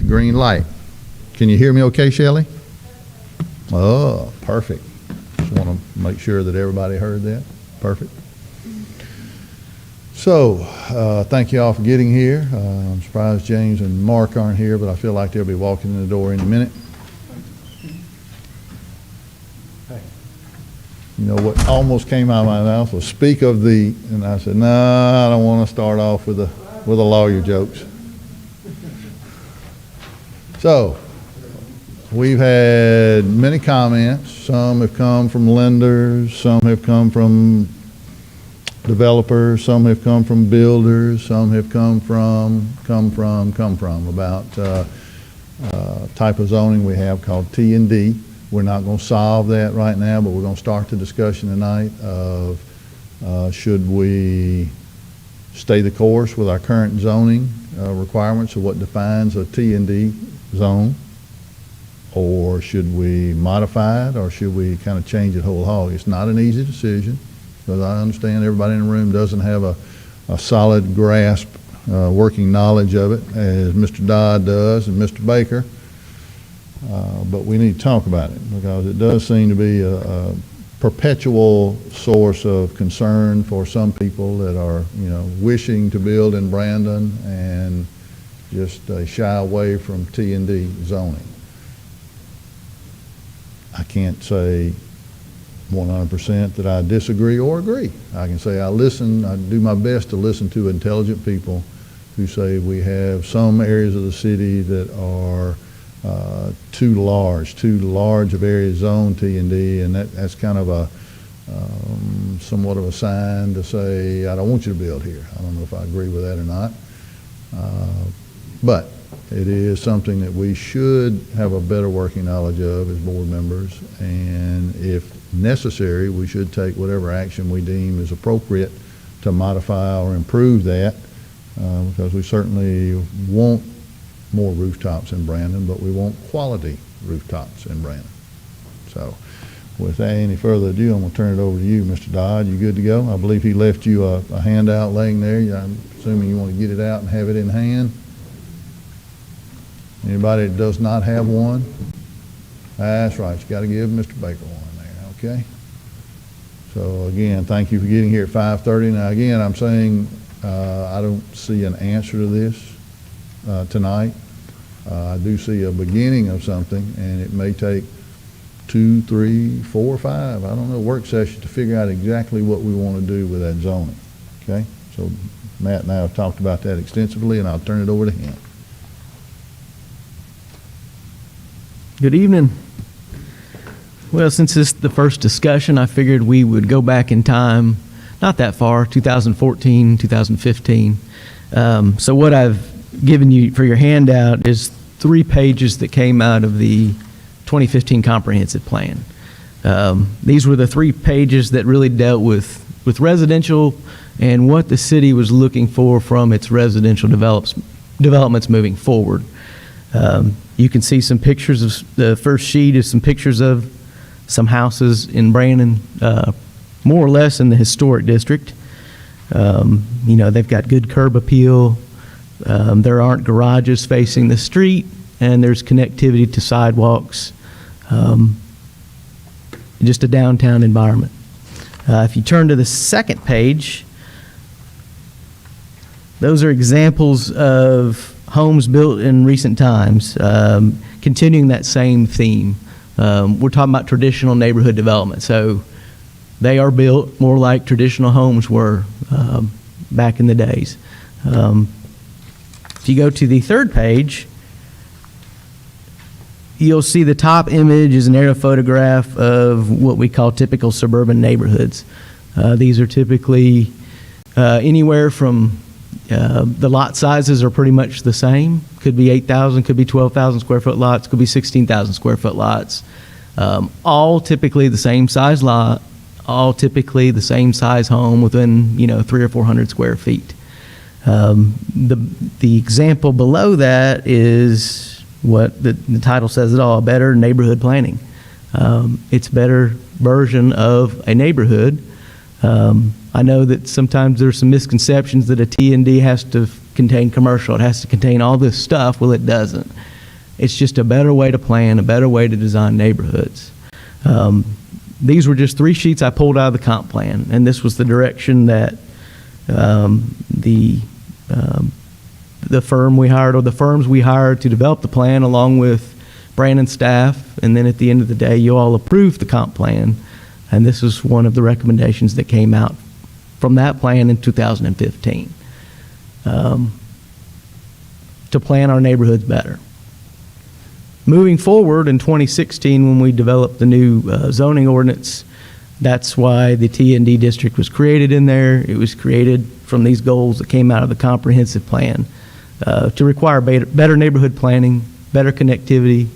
green light. Can you hear me okay, Shelley? Oh, perfect. Just want to make sure that everybody heard that. Perfect. So, thank you all for getting here. I'm surprised James and Mark aren't here, but I feel like they'll be walking in the door in a minute. You know, what almost came out of my mouth was speak of the, and I said, no, I don't want to start off with the lawyer jokes. So, we've had many comments. Some have come from lenders, some have come from developers, some have come from builders, some have come from about type of zoning we have called T&D. We're not going to solve that right now, but we're going to start the discussion tonight of should we stay the course with our current zoning requirements of what defines a T&D zone, or should we modify it, or should we kind of change it whole hog? It's not an easy decision, because I understand everybody in the room doesn't have a solid grasp, working knowledge of it, as Mr. Dodd does and Mr. Baker. But we need to talk about it, because it does seem to be a perpetual source of concern for some people that are, you know, wishing to build in Brandon and just shy away from T&D zoning. I can't say 100% that I disagree or agree. I can say I do my best to listen to intelligent people who say we have some areas of the city that are too large of area zone T&D, and that's kind of a somewhat of a sign to say I don't want you to build here. I don't know if I agree with that or not, but it is something that we should have a better working knowledge of as board members, and if necessary we should take whatever action we deem is appropriate to modify or improve that, because we certainly want more rooftops in Brandon, but we want quality rooftops in Brandon. So without any further ado, I'm going to turn it over to you, Mr. Dodd. You good to go? I believe he left you a handout laying there. I'm assuming you want to get it out and have it in hand. Anybody that does not have one? That's right. You got to give Mr. Baker one there, okay? So again, thank you for getting here at 5:30. Now again, I'm saying I don't see an answer to this tonight. I do see a beginning of something, and it may take 2, 3, 4, 5, I don't know, work sessions to figure out exactly what we want to do with that zoning. Okay? So Matt and I have talked about that extensively, and I'll turn it over to him. Good evening. Well, since this is the first discussion, I figured we would go back in time, not that far, 2014, 2015. So what I've given you for your handout is 3 pages that came out of the 2015 comprehensive plan. These were the 3 pages that really dealt with residential and what the city was looking for from its residential developments moving forward. You can see some pictures of the first sheet is some pictures of some houses in Brandon, more or less in the historic district. You know, they've got good curb appeal. There aren't garages facing the street, and there's connectivity to sidewalks. Just a downtown environment. If you turn to the second page, those are examples of homes built in recent times, continuing that same theme. We're talking about traditional neighborhood development, so they are built more like traditional homes were back in the days. If you go to the third page, you'll see the top image is an aerial photograph of what we call typical suburban neighborhoods. These are typically anywhere from the lot sizes are pretty much the same. Could be 8,000, could be 12,000 square foot lots, could be 16,000 square foot lots. All typically the same size lot, all typically the same size home within 300 or 400 square feet. The example below that is what the title says it all: better neighborhood planning. It's a better version of a neighborhood. I know that sometimes there's some misconceptions that a T&D has to contain commercial. It has to contain all this stuff. Well, it doesn't. It's just a better way to plan, a better way to design neighborhoods. These were just 3 sheets I pulled out of the comp plan, and this was the direction that the firm we hired, or the firms we hired to develop the plan, along with Brandon's staff, and then at the end of the day, you all approved the comp plan, and this was one of the recommendations that came out from that plan in 2015, to plan our neighborhoods better. Moving forward in 2016, when we developed the new zoning ordinance, that's why the T&D district was created in there. It was created from these goals that came out of the comprehensive plan to require better neighborhood planning, better connectivity,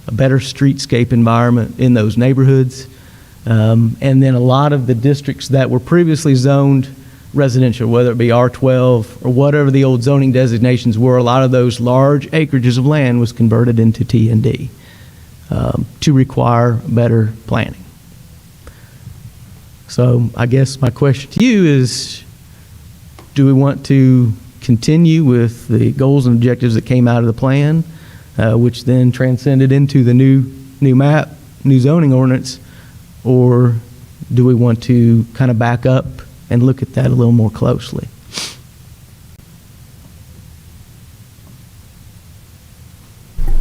a better streetscape environment in those neighborhoods. And then a lot of the districts that were previously zoned residential, whether it be R12 or whatever the old zoning designations were, a lot of those large acreages of land was converted into T&D to require better planning. So I guess my question to you is, do we want to continue with the goals and objectives that came out of the plan, which then transcended into the new map, new zoning ordinance, or do we want to kind of back up and look at that a little more closely?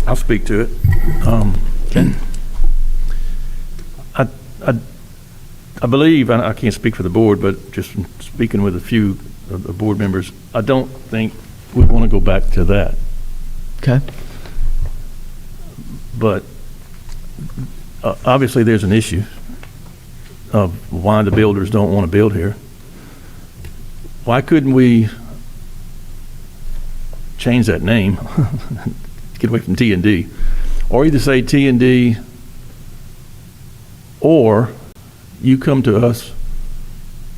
I'll speak to it. Okay. I believe, and I can't speak for the board, but just from speaking with a few of the board members, I don't think we want to go back to that. Okay. But obviously there's an issue of why the builders don't want to build here. Why couldn't we change that name, get away from T&D, or either say T&D, or you come to us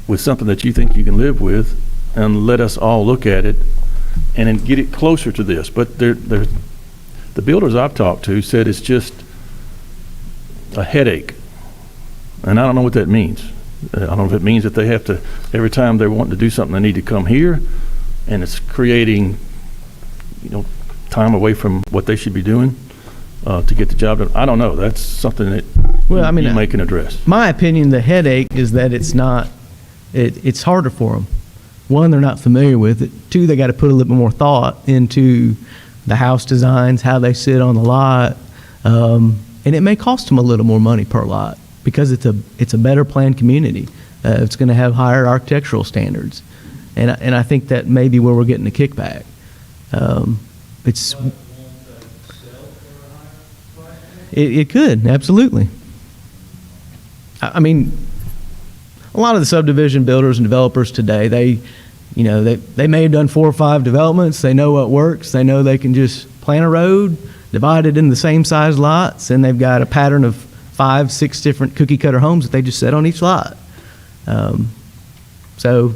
with something that you think you can live with and let us all look at it and then get it closer to this. But the builders I've talked to said it's just a headache. And I don't know what that means. I don't know if it means that they have to, every time they're wanting to do something, they need to come here, and it's creating, time away from what they should be doing to get the job done. I don't know. That's something that you may can address. My opinion, the headache is that it's harder for them. One, they're not familiar with it. Two, they got to put a little bit more thought into the house designs, how they sit on the lot, and it may cost them a little more money per lot, because it's a better planned community. It's going to have higher architectural standards, and I think that may be where we're getting the kickback. It could, absolutely. I mean, a lot of the subdivision builders and developers today, they may have done 4 or 5 developments. They know what works. They know they can just plan a road, divide it in the same size lots, and they've got a pattern of 5, 6 different cookie cutter homes that they just set on each lot. So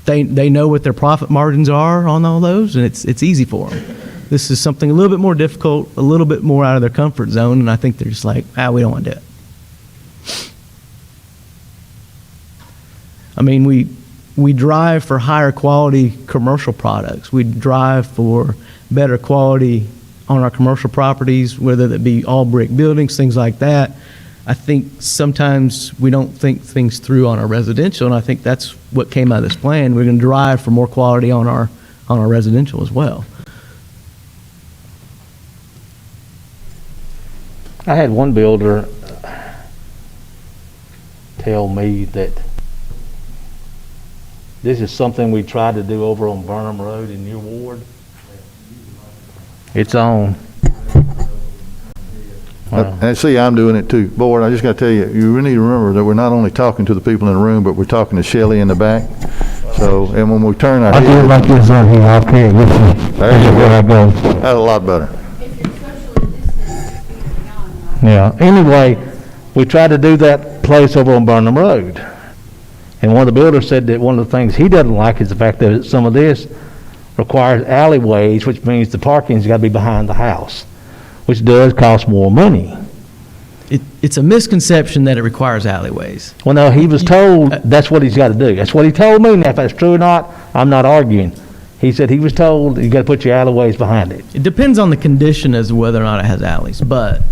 they know what their profit margins are on all those, and it's easy for them. This is something a little bit more difficult, a little bit more out of their comfort zone, and I think they're just like, we don't want to do it. I mean, we drive for higher quality commercial products. We drive for better quality on our commercial properties, whether that be all brick buildings, things like that. I think sometimes we don't think things through on our residential, and I think that's what came out of this plan. We're going to drive for more quality on our residential as well. I had one builder tell me that this is something we tried to do over on Burnham Road in your ward. It's on. Wow. And see, I'm doing it too. Board, I just got to tell you, you really need to remember that we're not only talking to the people in the room, but we're talking to Shelley in the back. So, and when we turn our I do it heads, like this on here. I can't listen. There you go. Where I go. that's a lot better. If you're socially distanced, you're on, right? Yeah. Anyway, we tried to do that place over on Burnham Road. And one of the builders said that one of the things he doesn't like is the fact that some of this requires alleyways, which means the parking's got to be behind the house, which does cost more money. It's a misconception that it requires alleyways. Well, no, he was told that's what he's got to do. That's what he told me. Now, if that's true or not, I'm not arguing. He said he was told you gotta put your alleyways behind it. It depends on the condition as to whether or not it has alleys, but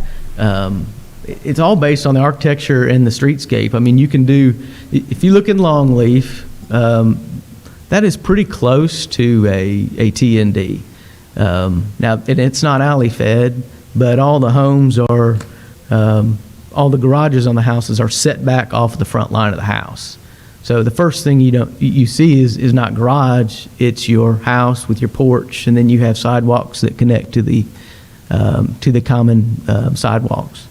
it's all based on the architecture and the streetscape. I mean, you can do, if you look in Longleaf, that is pretty close to a T&D. Now, and it's not alley fed, but all the homes are, all the garages on the houses are set back off the front line of the house. So the first thing you see is not garage, it's your house with your porch, and then you have sidewalks that connect to the common sidewalks.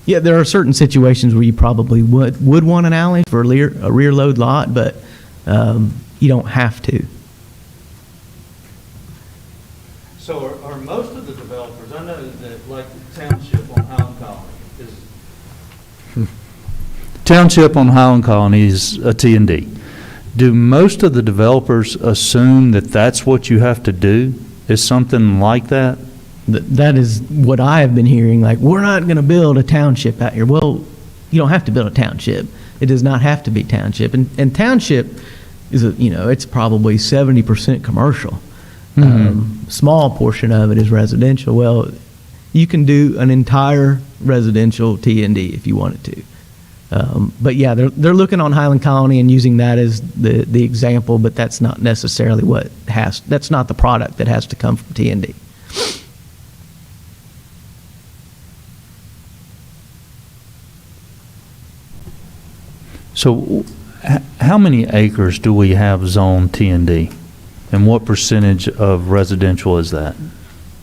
Yeah, there are certain situations where you probably would want an alley for a rear load lot, but you don't have to. So are most of the developers, I know that like the township on Highland Colony is. Township on Highland Colony is a T&D. Do most of the developers assume that that's what you have to do? Is something like that? That is what I have been hearing, like, we're not going to build a township out here. Well, you don't have to build a township. It does not have to be township. And township is, it's probably 70% commercial. Small portion of it is residential. Well, you can do an entire residential T&D if you wanted to. But yeah, they're looking on Highland Colony and using that as the example, but that's not necessarily that's not the product that has to come from T&D. So how many acres do we have zone T&D? And what percentage of residential is that?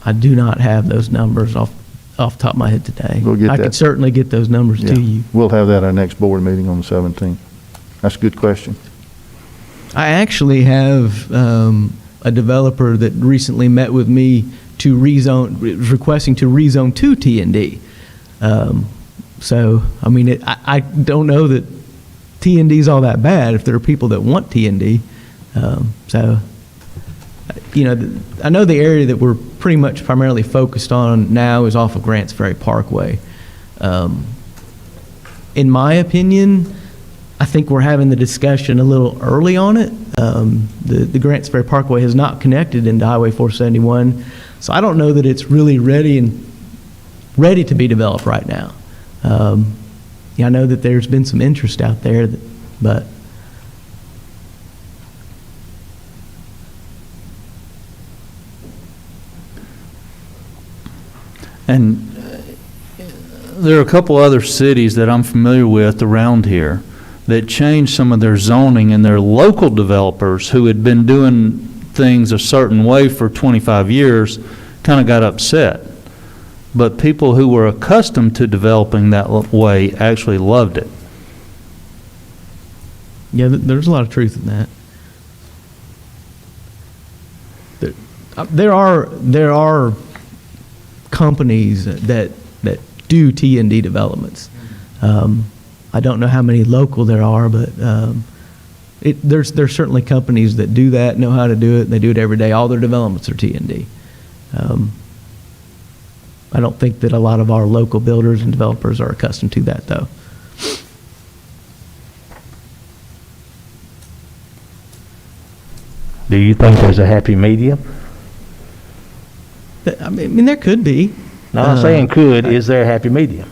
I do not have those numbers off the top of my head today. We'll get I that. could certainly get those numbers Yeah. to you. We'll have that at our next board meeting on the 17th. That's a good question. I actually have a developer that recently met with me to requesting to rezone to T&D. So, I mean, I don't know that T&D is all that bad if there are people that want T&D. So, I know the area that we're pretty much primarily focused on now is off of Grants Ferry Parkway. In my opinion, I think we're having the discussion a little early on it. The Grants Ferry Parkway has not connected into Highway 471, so I don't know that it's really ready to be developed right now. I know that there's been some interest out there, but And there are a couple other cities that I'm familiar with around here that changed some of their zoning, and their local developers who had been doing things a certain way for 25 years kind of got upset. But people who were accustomed to developing that way actually loved it. yeah, there's a lot of truth in that. There are companies that do T&D developments. I don't know how many local there are, but there's certainly companies that do that, know how to do it, and they do it every day. All their developments are T&D. I don't think that a lot of our local builders and developers are accustomed to that, though. Do you think there's a happy medium? I mean, there could be. No, I'm saying could, is there a happy medium?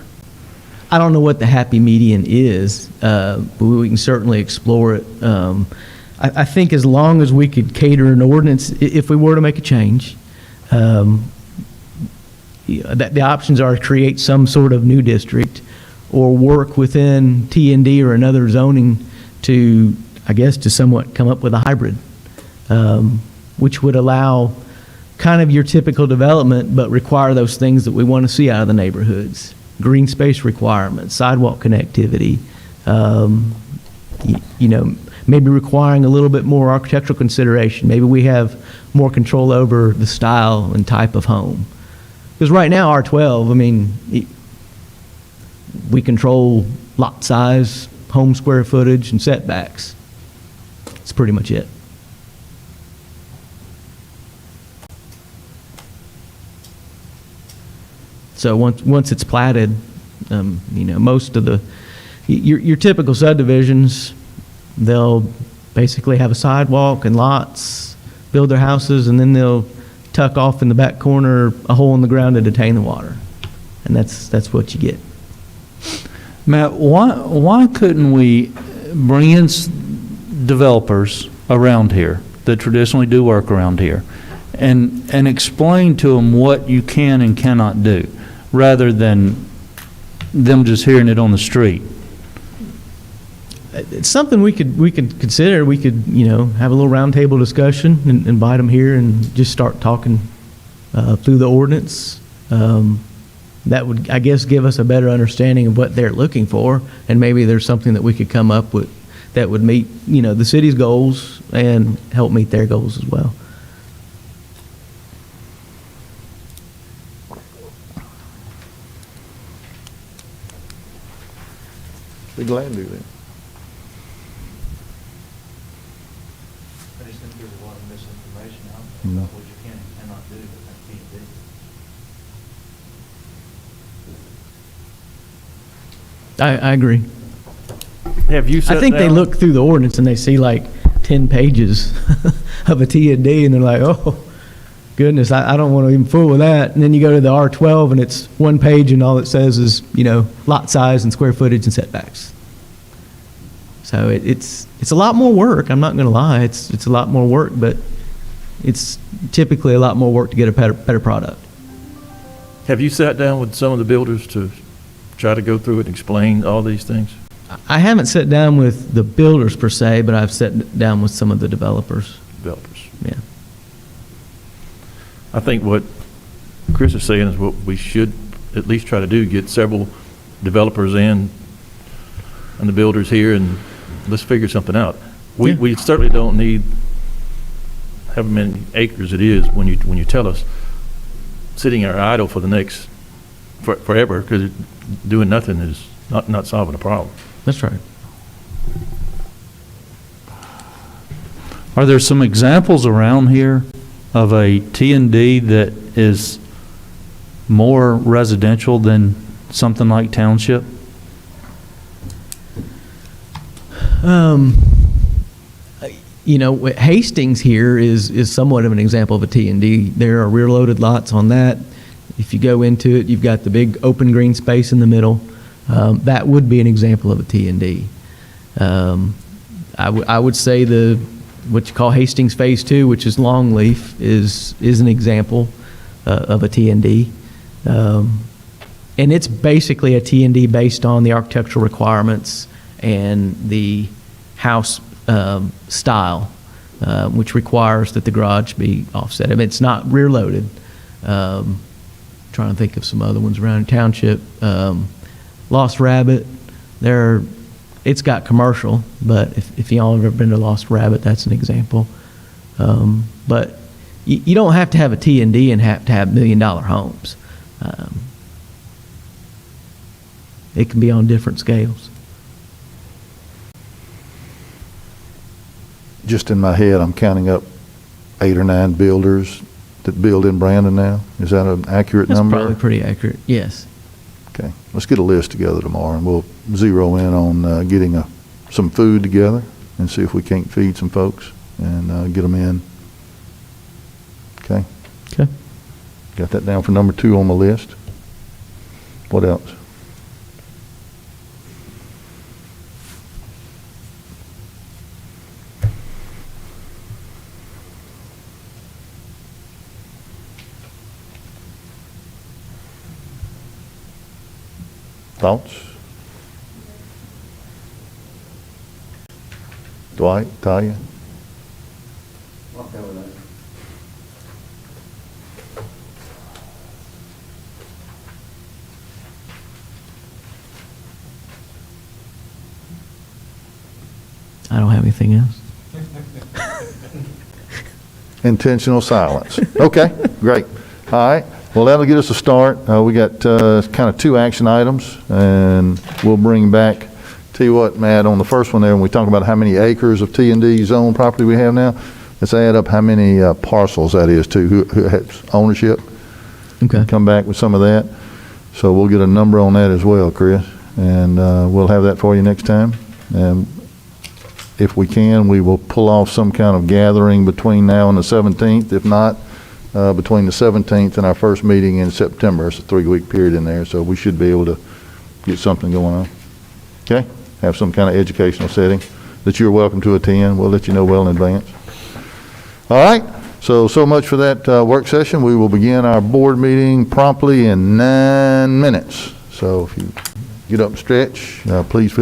I don't know what the happy median is, but we can certainly explore it. I think as long as we could cater an ordinance, if we were to make a change, that the options are to create some sort of new district or work within T&D or another zoning to, I guess, to somewhat come up with a hybrid, which would allow kind of your typical development, but require those things that we want to see out of the neighborhoods. Green space requirements, sidewalk connectivity, maybe requiring a little bit more architectural consideration. Maybe we have more control over the style and type of home. Because right now, R12, I mean, we control lot size, home square footage, and setbacks. That's pretty much it. So once it's platted, most of the your typical subdivisions, they'll basically have a sidewalk and lots, build their houses, and then they'll tuck off in the back corner a hole in the ground to detain the water. And that's what you get. Matt, why couldn't we bring in developers around here that traditionally do work around here and explain to them what you can and cannot do, rather than them just hearing it on the street? It's something we could consider. We could, have a little roundtable discussion and invite them here and just start talking through the ordinance. That would, I guess, give us a better understanding of what they're looking for, and maybe there's something that we could come up with that would meet, the city's goals and help meet their goals as well. Be glad to do that. I just think there's a lot of misinformation out there about what you can and cannot do with that P&D. I agree. Have you sat I think they down- look through the ordinance and they see like 10 pages of a T&D and they're like, oh, goodness, I don't want to even fool with that. And then you go to the R12 and it's one page and all it says is, lot size and square footage and setbacks. So it's a lot more work. I'm not going to lie. It's a lot more work, but it's typically a lot more work to get a better product. Have you sat down with some of the builders to try to go through it and explain all these things? I haven't sat down with the builders per se, but I've sat down with some of the developers. Developers. Yeah. I think what Chris is saying is what we should at least try to do, get several developers in and the builders here, and let's figure something out. Yeah. We certainly don't need however many acres it is when you tell us, sitting there idle for the next, forever, because doing nothing is not solving a problem. That's right. Are there some examples around here of a T&D that is more residential than something like Township? Hastings here is somewhat of an example of a T&D. There are rear-loaded lots on that. If you go into it, you've got the big open green space in the middle. That would be an example of a T&D. I would say what you call Hastings Phase 2, which is Longleaf, is an example of a T&D. And it's basically a T&D based on the architectural requirements and the house style, which requires that the garage be offset. I mean, it's not rear-loaded. Trying to think of some other ones around Township. Lost Rabbit, it's got commercial, but if y'all have ever been to Lost Rabbit, that's an example. But you don't have to have a T&D and have to have $1 million homes. It can be on different scales. Just in my head, I'm counting up 8 or 9 builders that build in Brandon now. Is that an accurate That's number? probably pretty accurate, yes. Okay, let's get a list together tomorrow, and we'll zero in on getting some food together and see if we can't feed some folks and get them in. Okay? Okay. Got that down for number 2 on my list. What else? Thoughts? Dwight, Talia? I don't have anything else. Intentional silence. Okay, great. All right, well, that'll get us a start. We got kind of 2 action items, and we'll bring back, tell you what, Matt, on the first one there, when we talk about how many acres of T&D zone property we have now, let's add up how many parcels that is too, who has ownership. Okay. Come back with some of that. So we'll get a number on that as well, Chris. and we'll have that for you next time. And if we can, we will pull off some kind of gathering between now and the 17th. If not, between the 17th and our first meeting in September. It's a 3-week period in there, so we should be able to get something going on. Okay? Have some kind of educational setting that you're welcome to attend. We'll let you know well in advance. All right? So much for that work session. We will begin our board meeting promptly in 9 minutes. So if you get up and stretch, please feel